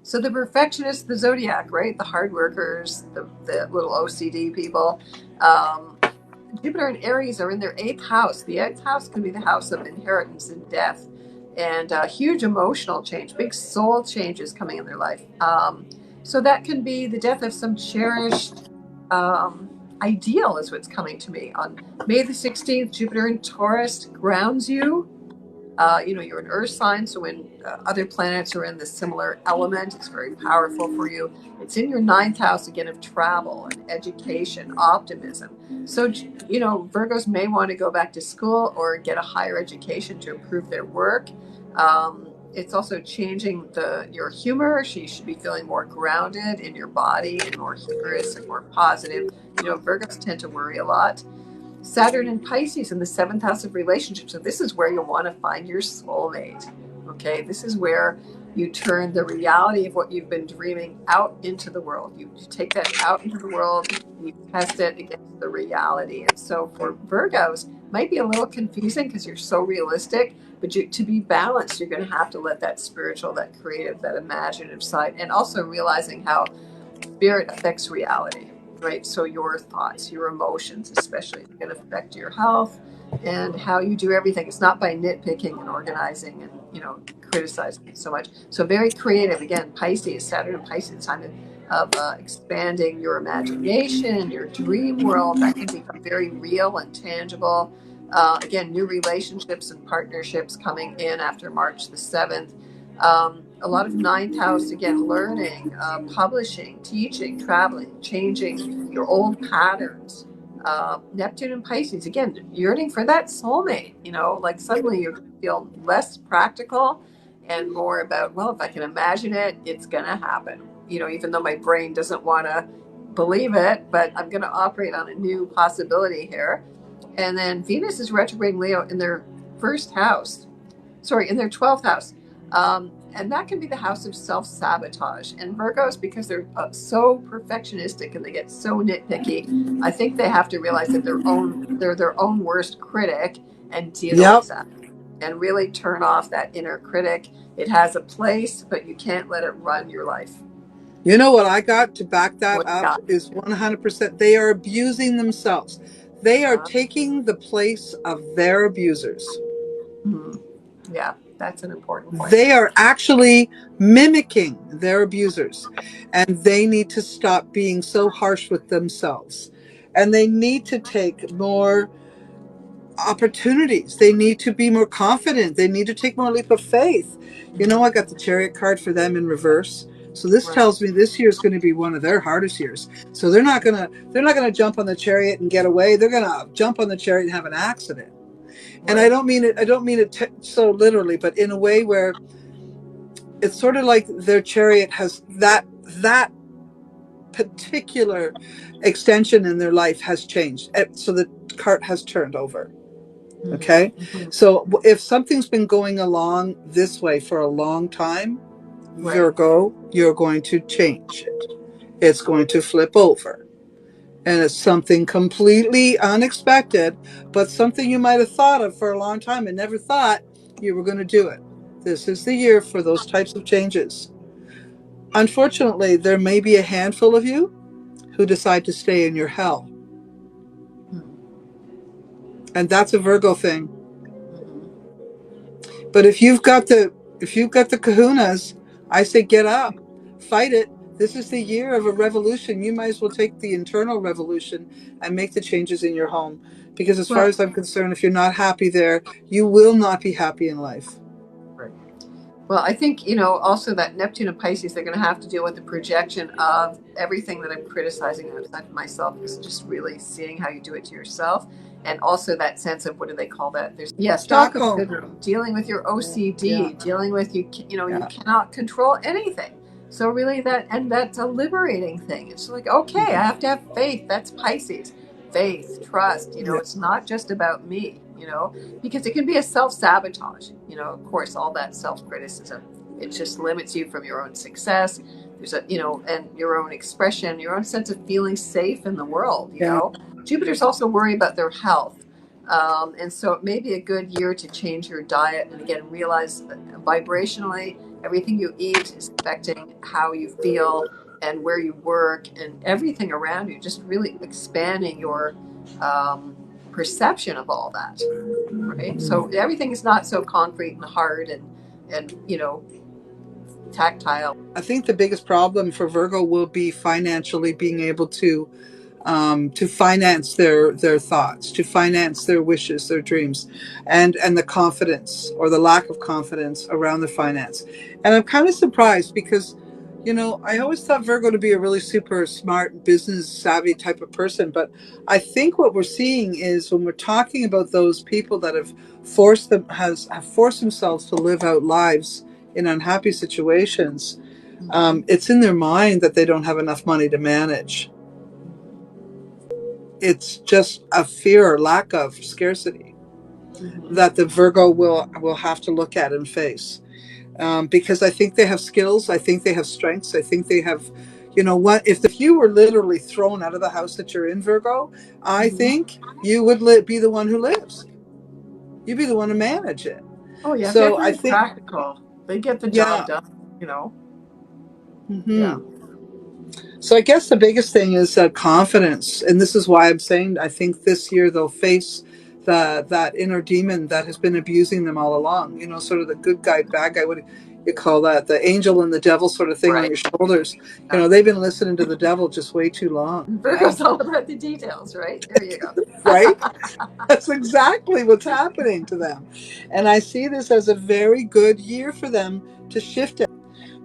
So the perfectionists, the Zodiac, right? The hard workers, the little OCD people. Um, Jupiter and Aries are in their eighth house. The eighth house can be the house of inheritance and death, and huge emotional change, big soul changes coming in their life. So that can be the death of some cherished ideal, is what's coming to me. On May the 16th, Jupiter in Taurus grounds you. You're an earth sign, so when other planets are in the similar element, it's very powerful for you. It's in your ninth house again of travel and education, optimism. So, Virgos may want to go back to school or get a higher education to improve their work. It's also changing your humor. So you should be feeling more grounded in your body and more humorous and more positive. Virgos tend to worry a lot. Saturn in Pisces in the seventh house of relationships. So this is where you'll want to find your soulmate. Okay, this is where you turn the reality of what you've been dreaming out into the world. You take that out into the world and you test it against the reality. And so for Virgos, it might be a little confusing because you're so realistic, but to be balanced, you're going to have to let that spiritual, that creative, that imaginative side, and also realizing how spirit affects reality, right? So your thoughts, your emotions, especially, can affect your health and how you do everything. It's not by nitpicking and organizing and criticizing it so much. So very creative. Again, Pisces, Saturn and Pisces, time of expanding your imagination, your dream world. That can become very real and tangible. Again, new relationships and partnerships coming in after March the 7th. A lot of ninth house, again, learning, publishing, teaching, traveling, changing your old patterns. Neptune and Pisces, again, yearning for that soulmate. Like suddenly you feel less practical and more about, well, if I can imagine it, it's going to happen. Even though my brain doesn't want to believe it, but I'm going to operate on a new possibility here. And then Venus is retrograde Leo in their in their 12th house. And that can be the house of self-sabotage. And Virgos, because they're so perfectionistic and they get so nitpicky, I think they have to realize that they're their own worst critic and deal Yep. with that. And really turn off that inner critic. It has a place, but you can't let it run your life. You know what I got to back that What you up got? is 100%. They are abusing themselves. They are Uh, taking the place of their abusers. yeah, that's an important point. They are actually mimicking their abusers, and they need to stop being so harsh with themselves. And they need to take more opportunities. They need to be more confident. They need to take more leap of faith. I got the Chariot card for them in reverse. So this Right. tells me this year is going to be one of their hardest years. So they're not gonna jump on the Chariot and get away. They're gonna jump on the Chariot and have an accident. And I Right. don't mean it so literally, but in a way where it's sort of like their Chariot has that particular extension in their life has changed. So the cart has turned over. Okay. Mm-hmm. So if something's been going along this way for a long time, Right. Virgo, you're going to change it. It's going to flip over. And it's something completely unexpected, but something you might have thought of for a long time and never thought you were going to do it. This is the year for those types of changes. Unfortunately, there may be a handful of you who decide to stay in your hell. And that's a Virgo thing. But if you've got the kahunas, I say get up, fight it. This is the year of a revolution. You might as well take the internal revolution and make the changes in your home. Because as far Well, as I'm concerned, if you're not happy there, you will not be happy in life. right. Well, I think, also that Neptune and Pisces, they're going to have to deal with the projection of everything that I'm criticizing outside of myself, is just really seeing how you do it to yourself. And also that sense of, what do they call that? Stockholm Stockholm. syndrome, dealing with your Yeah. OCD, dealing with, you Yeah. cannot control anything. So really that's a liberating thing. It's like, okay, I have to have faith. That's Pisces. Faith, trust, Yeah. it's not just about me, because it can be a self-sabotage, of course, all that self-criticism, it just limits you from your own success. There's and your own expression, your own sense of feeling safe in the world. Yeah. Jupiter's also worried about their health. And so it may be a good year to change your diet and again realize that vibrationally Everything you eat is affecting how you feel and where you work and everything around you, just really expanding your um, perception of all that, right? So everything is not so concrete and hard and tactile. I think the biggest problem for Virgo will be financially being able to finance their thoughts, to finance their wishes, their dreams, and the confidence or the lack of confidence around the finance. And I'm kind of surprised because, I always thought Virgo to be a really super smart, business savvy type of person. But I think what we're seeing is when we're talking about those people that have forced themselves to live out lives in unhappy situations, it's in their mind that they don't have enough money to manage. It's just a fear or lack of scarcity Mm-hmm. that the Virgo will have to look at and face. Because I think they have skills, I think they have strengths, I think they have, what if you were literally thrown out of the house that you're in, Virgo, I Mm-hmm. think you would be the one who lives. You'd be the one to manage it. Oh yeah, they're So I very think, practical. They get the job yeah. done, you know. Yeah. Hmm. So I guess the biggest thing is confidence, and this is why I'm saying I think this year they'll face that inner demon that has been abusing them all along. Sort of the good guy, bad guy. What do you call that? The angel and the devil sort of thing on Right. your shoulders. Yeah. They've been listening to the devil just way too long. Virgo's all about the details, right? There you go. Right? That's exactly what's happening to them, and I see this as a very good year for them to shift it.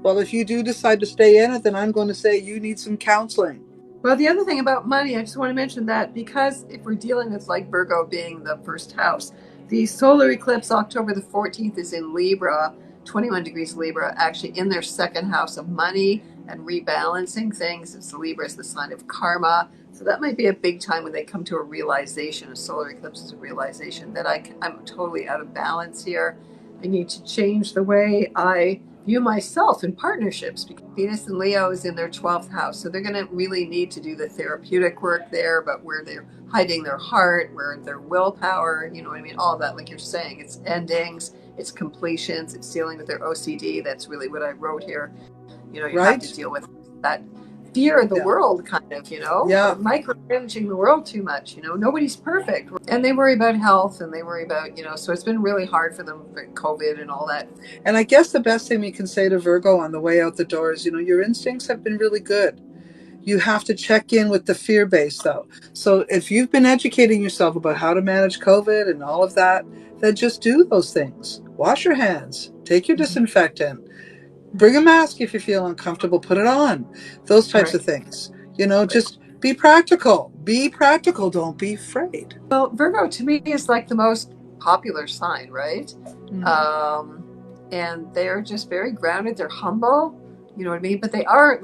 Well, if you do decide to stay in it, then I'm going to say you need some counseling. Well, the other thing about money, I just want to mention that because if we're dealing with like Virgo being the first house, the solar eclipse October the 14th is in Libra, 21 degrees Libra, actually in their second house of money and rebalancing things. It's Libra is the sign of karma. So that might be a big time when they come to a realization. A solar eclipse is a realization that I'm totally out of balance here. I need to change the way I view myself in partnerships because Venus and Leo is in their 12th house. So they're going to really need to do the therapeutic work there, but where they're hiding their heart, where their willpower, you know what I mean? All of that, like you're saying, it's endings, it's completions, it's dealing with their OCD. That's really what I wrote here. You have to Right? deal with that fear of the Yeah. world, kind of, Yeah. micromanaging the world too much. Nobody's perfect. And they worry about health and they worry about, so it's been really hard for them with COVID and all that. And I guess the best thing we can say to Virgo on the way out the door is, your instincts have been really good. You have to check in with the fear base, though. So if you've been educating yourself about how to manage COVID and all of that, then just do those things. Wash your hands, take your disinfectant, bring a mask if you feel uncomfortable, put it on. Those types Right. of things. Right. Just be practical. Be practical. Don't be afraid. Well, Virgo to me is like the most popular sign, right? Mm. Um, and they're just very grounded. They're humble, you know what I mean? But they are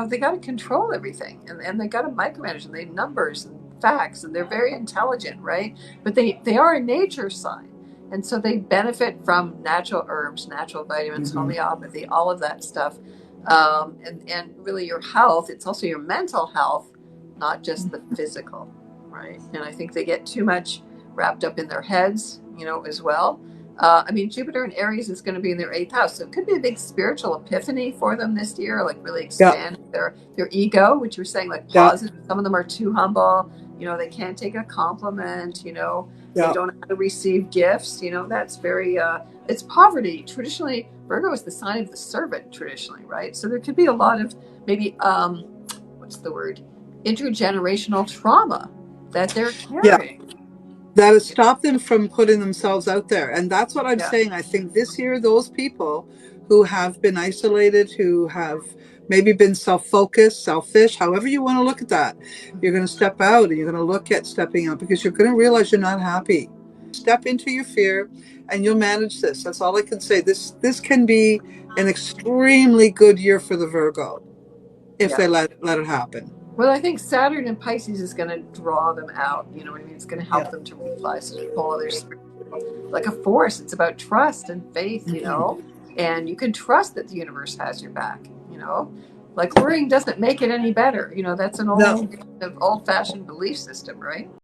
they got to control everything and they got to micromanage and they numbers and facts and they're very intelligent, right? But they are a nature sign. And so they benefit from natural herbs, natural vitamins, Hmm. homeopathy, all of that stuff. And really your health, it's also your mental health, not just the physical, right? And I think they get too much wrapped up in their heads, as well. Jupiter in Aries is going to be in their eighth house, so it could be a big spiritual epiphany for them this year, like really Yeah. expand their ego, which you're saying, like Yeah. positive. Some of them are too humble. They can't take a compliment. They Yeah. don't know how to receive gifts. That's very it's poverty. Traditionally, Virgo is the sign of the servant. Traditionally, right? So there could be a lot of maybe what's the word, intergenerational trauma that they're Yeah. carrying. That has stopped them from putting themselves out there. And that's what I'm Yeah. saying. I think this year, those people who have been isolated, who have maybe been self focused, selfish, however you want to look at that, you're going to step out and you're going to look at stepping out because you're going to realize you're not happy. Step into your fear and you'll manage this. That's all I can say. This can be an extremely good year for the Virgo if Yeah. they let it happen. Well, I think Saturn in Pisces is going to draw them out. You know what I mean? It's going to help Yeah. them to realize there's a whole other spirit, like a force. It's about trust and faith, Mhm. and you can trust that the universe has your back. Like worrying doesn't make it any better. That's an No. old fashioned belief system, right?